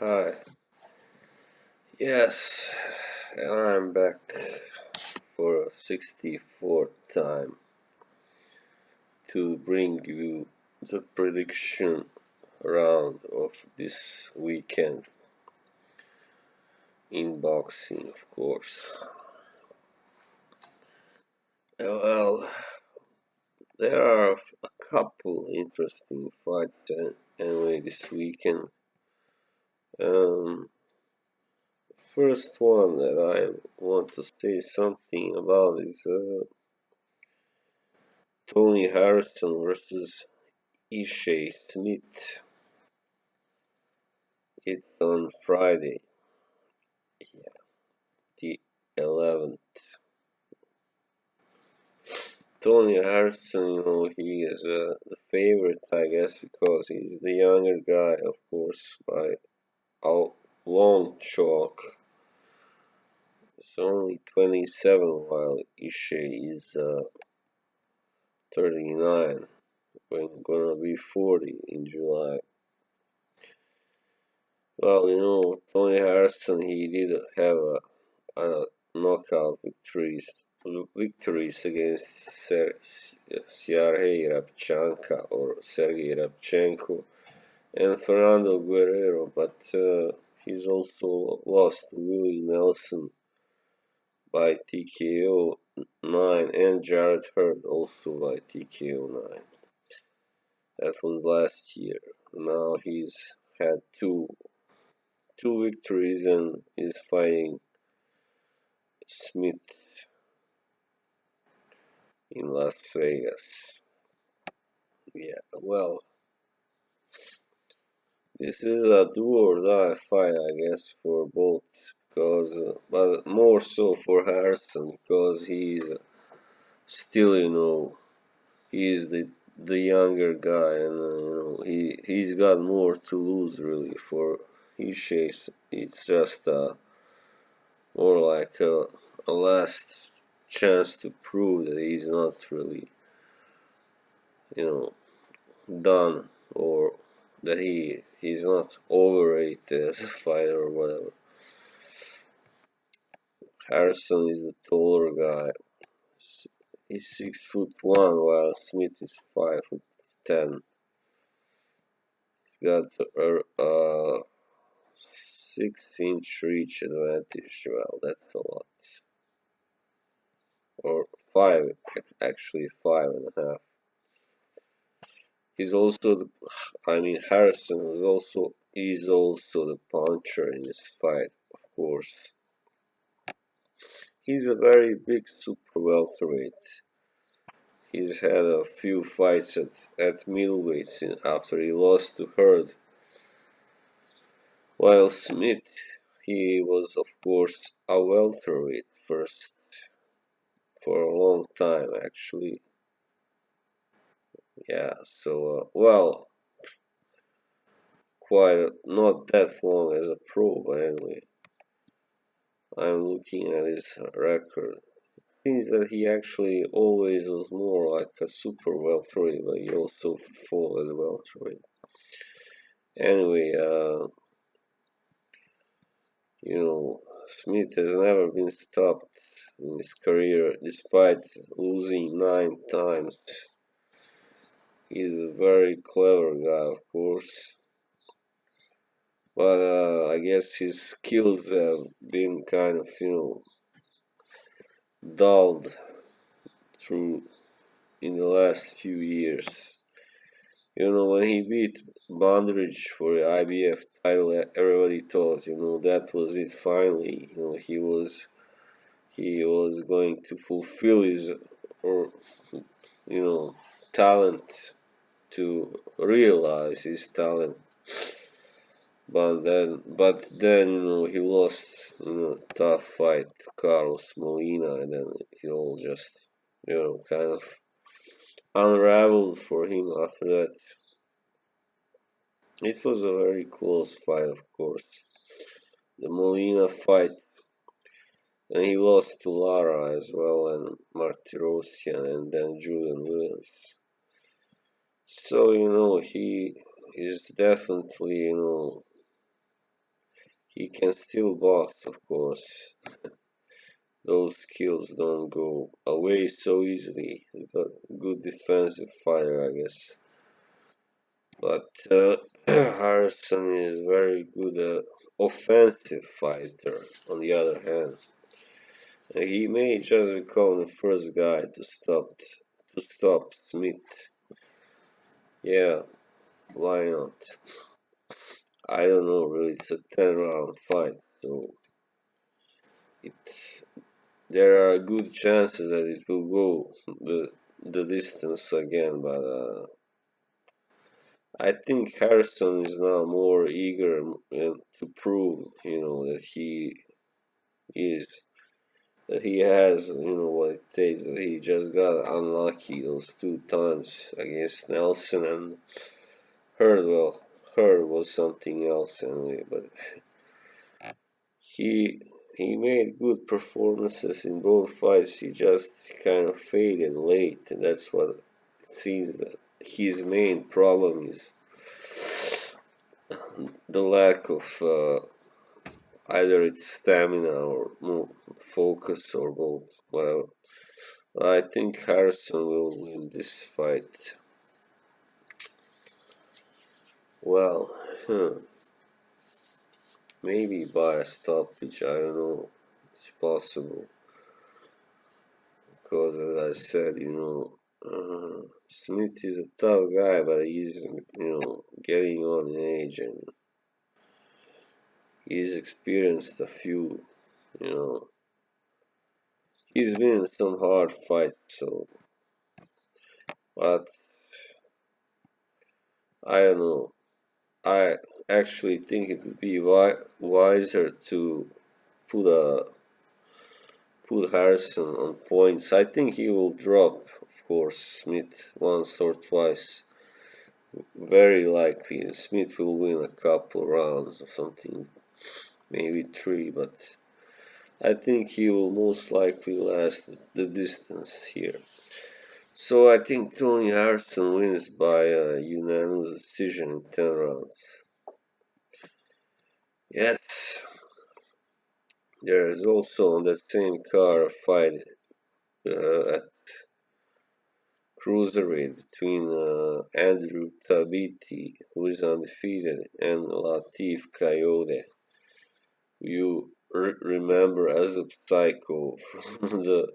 Hi. Yes, and I'm back for a 64th time to bring you the prediction round of this weekend in boxing, of course. Well, there are a couple interesting fights anyway this weekend. Um, First one that I want to say something about is Tony Harrison versus Ishe Smith. It's on Friday, yeah, the 11th. Tony Harrison, he is the favorite, I guess, because he's the younger guy, of course, by a long chalk. He's only 27, while Ishe is 39, when gonna be 40 in July. Well, Tony Harrison, he did have a knockout victories against Sergei Rabchenko and Fernando Guerrero, but he's also lost to Willie Nelson by TKO 9 and Jared Hurd also by TKO 9. That was last year. Now he's had two victories and is fighting Smith in Las Vegas. Yeah, well, this is a do or die fight, I guess, for both, because, but more so for Harrison, because he's still, he is the younger guy, and he's got more to lose really. For his chase, it's just more like a last chance to prove that he's not really, you know, done, or that he's not overrated as a fighter or whatever. Harrison is the taller guy. He's 6'1", while Smith is 5'10". He's got a 6-inch reach advantage. Well, that's a lot. Or five, actually 5.5. He's also Harrison is also the puncher in this fight, of course. He's a very big super welterweight. He's had a few fights at middleweights after he lost to Hurd. While Smith, he was of course a welterweight first for a long time actually. Yeah, so quite not that long as a pro, but anyway, I'm looking at his record. Seems that he actually always was more like a super welterweight, but he also fought as a welterweight. Anyway, Smith has never been stopped in his career despite losing 9 times. He's a very clever guy, of course, but I guess his skills have been kind of, dulled through in the last few years. When he beat Bondridge for the IBF title, everybody thought, that was it finally. He was going to fulfill his, or talent, to realize his talent. But then, he lost, tough fight to Carlos Molina, and then it all just, kind of unraveled for him after that. It was a very close fight, of course. The Molina fight, and he lost to Lara as well, and Martirosyan, and then Julian Williams. So, he is definitely, He can still box, of course. Those skills don't go away so easily. But good defensive fighter, I guess. But Harrison is very good offensive fighter. On the other hand, and he may just become the first guy to stop Smith. Yeah, why not? I don't know. Really, it's a 10-round fight, so it's there are good chances that it will go the distance again. But I think Harrison is now more eager to prove, that is he has, what it takes. That he just got unlucky those two times against Nelson, and Hurd. Well, Hurd was something else anyway. But he he made good performances in both fights. He just kind of faded late, and that's what it seems that his main problem is the lack of either its stamina or focus or both. Well, I think Harrison will win this fight. Well, maybe by a stoppage. I don't know. It's possible because, as I said, Smith is a tough guy, but he's getting on in age, and he's experienced a few. You know, he's been in some hard fights. So, but I don't know. I actually think it would be wiser to put a put Harrison on points. I think he will drop, of course, Smith once or twice. Very likely, Smith will win a couple rounds or something, maybe three, but I think he will most likely last the distance here. So I think Tony Harrison wins by a unanimous decision in 10 rounds. Yes, there is also on that same card a fight at cruiserweight between Andrew Tabiti, who is undefeated, and Latif Coyote, who you remember as a psycho from the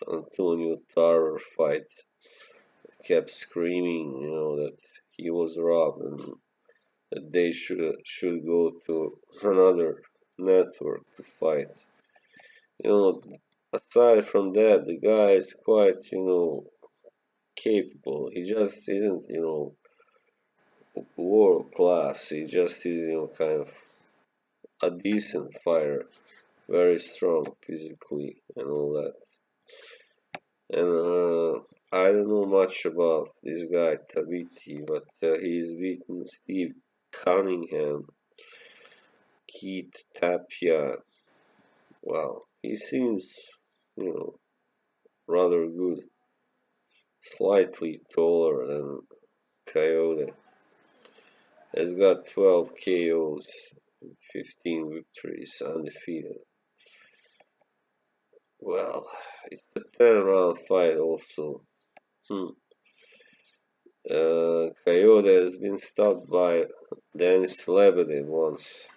Antonio Tarver fight. Kept screaming, that he was robbed and that they should go to another network to fight. You know, Aside from that, the guy is quite, capable. He just isn't, world class. He just is, kind of a decent fighter, very strong physically and all that. And I don't know much about this guy Tabiti, but he's beaten Steve Cunningham, Keith Tapia. Wow, he seems, rather good. Slightly taller than Coyote. Has got 12 KOs, 15 victories, undefeated. Well, it's a 10-round fight also. Coyote has been stopped by Denis Lebedev once,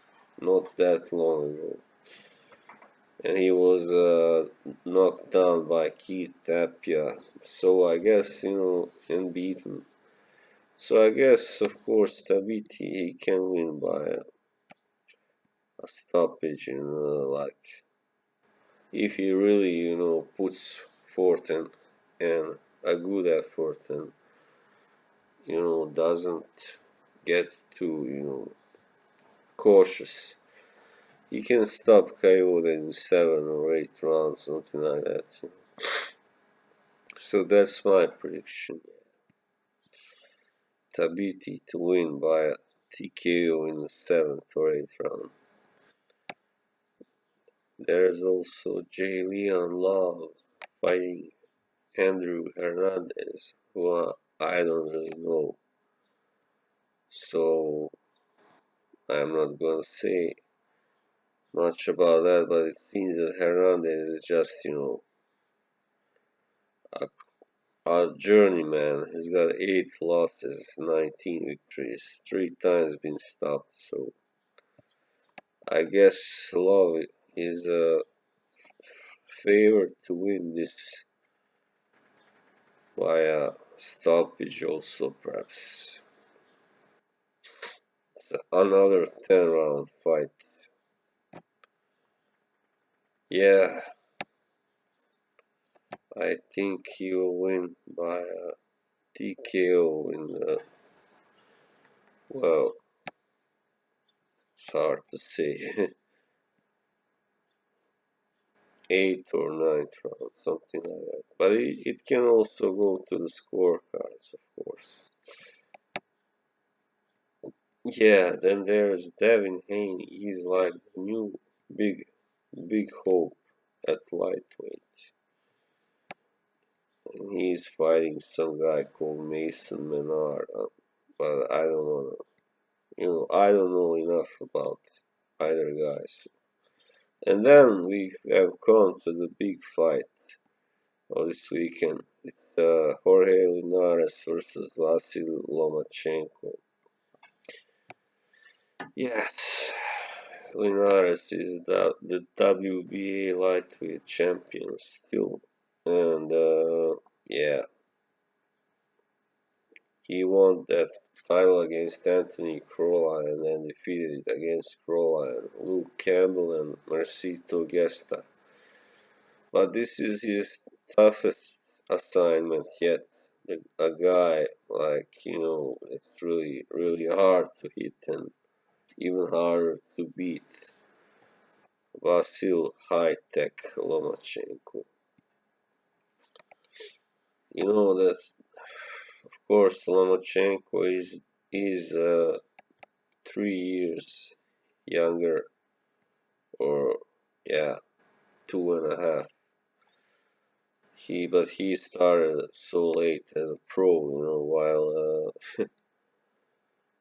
not that long ago. And he was knocked down by Keith Tapia. So I guess, and beaten. So I guess, of course, Tabiti, he can win by a stoppage, like if he really, puts forth and a good effort and, doesn't get too, cautious. He can stop Coyote in 7 or 8 rounds, something like that. So that's my prediction. Tabiti to win by a TKO in the 7th or 8th round. There's also J. Leon Love fighting Andrew Hernandez, who I don't really know. So I'm not gonna say much about that, but it seems that Hernandez is just, a, a journeyman. He's got 8 losses, 19 victories, 3 times been stopped. So I guess Love is favored to win this via stoppage also, perhaps. It's another 10-round fight. Yeah, I think he will win by TKO in the, well, it's hard to say, 8th or 9th round, something like that. But it can also go to the scorecards, of course. Yeah, then there's Devin Haney. He's like the new big, big hope at lightweight. And he's fighting some guy called Mason Menard. But I don't know. I don't know enough about either guys. And then we have come to the big fight of this weekend. It's Jorge Linares versus Vasil Lomachenko. Yes, Linares is the WBA lightweight champion still. And yeah, he won that title against Anthony Crolla and then defeated it against Crolla and Luke Campbell and Mercito Gesta. But this is his toughest assignment yet. A guy like, it's really, really hard to hit and even harder to beat. Vasil High Tech Lomachenko. You know that, of course, Lomachenko is 3 years younger, or yeah, 2.5. But he started so late as a pro, while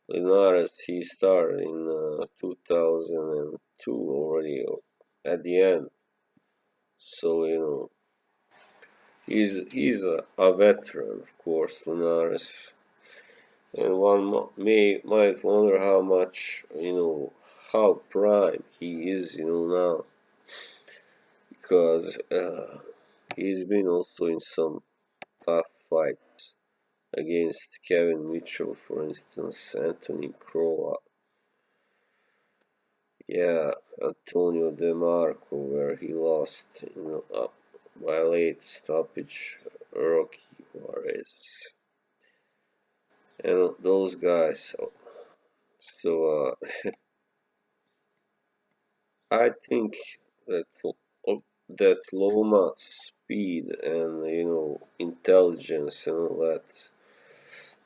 Linares he started in 2002 already, or at the end. So he's a veteran, of course, Linares, and one might wonder how much how prime he is, now, because he's been also in some tough fights against Kevin Mitchell, for instance, Anthony Crolla, yeah, Antonio DeMarco, where he lost by late stoppage, Rocky Juarez, and those guys. So I think that that Loma speed and intelligence and all that,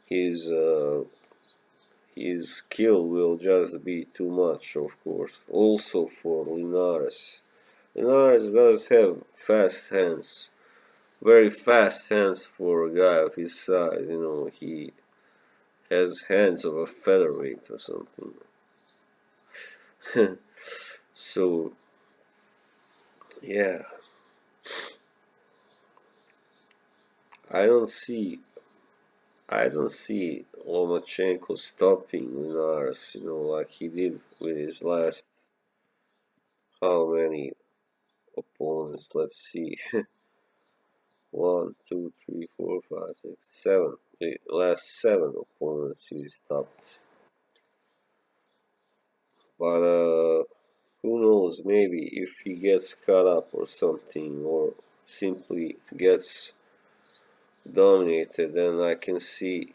his his skill will just be too much, of course. Also for Linares. Linares does have fast hands, very fast hands for a guy of his size. He has hands of a featherweight or something. So yeah, I don't see I don't see Lomachenko stopping Linares, like he did with his last, how many opponents? Let's see. One, two, three, four, five, six, seven. The last 7 opponents he stopped. But who knows? Maybe if he gets caught up or something, or simply gets dominated, then I can see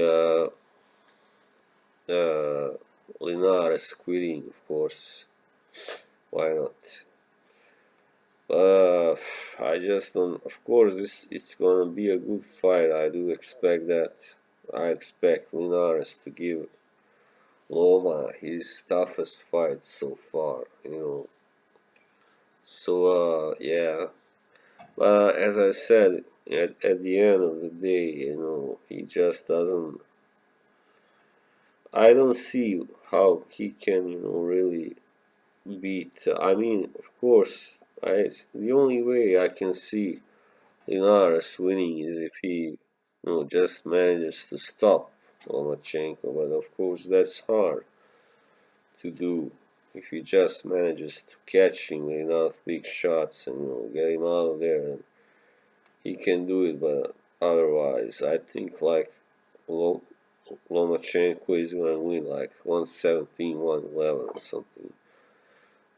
uh, Linares quitting, of course. Why not? I just don't. Of course, it's gonna be a good fight. I do expect that. I expect Linares to give Loma his toughest fight so far. So yeah. But as I said, at the end of the day, he just doesn't. I don't see how he can, really beat. I mean, of course, the only way I can see Linares winning is if he, just manages to stop Lomachenko. But of course, that's hard to do. If he just manages to catch him with enough big shots and get him out of there, and he can do it. But otherwise, I think like Lomachenko is gonna win like 117, 111 or something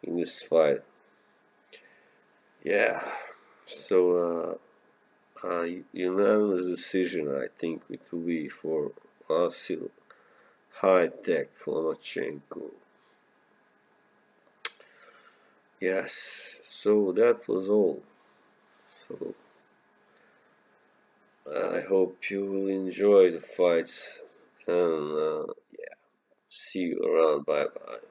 in this fight. Yeah. So unanimous decision, I think it will be for Vasil High Tech Lomachenko. Yes, so that was all. So I hope you will enjoy the fights and see you around. Bye bye.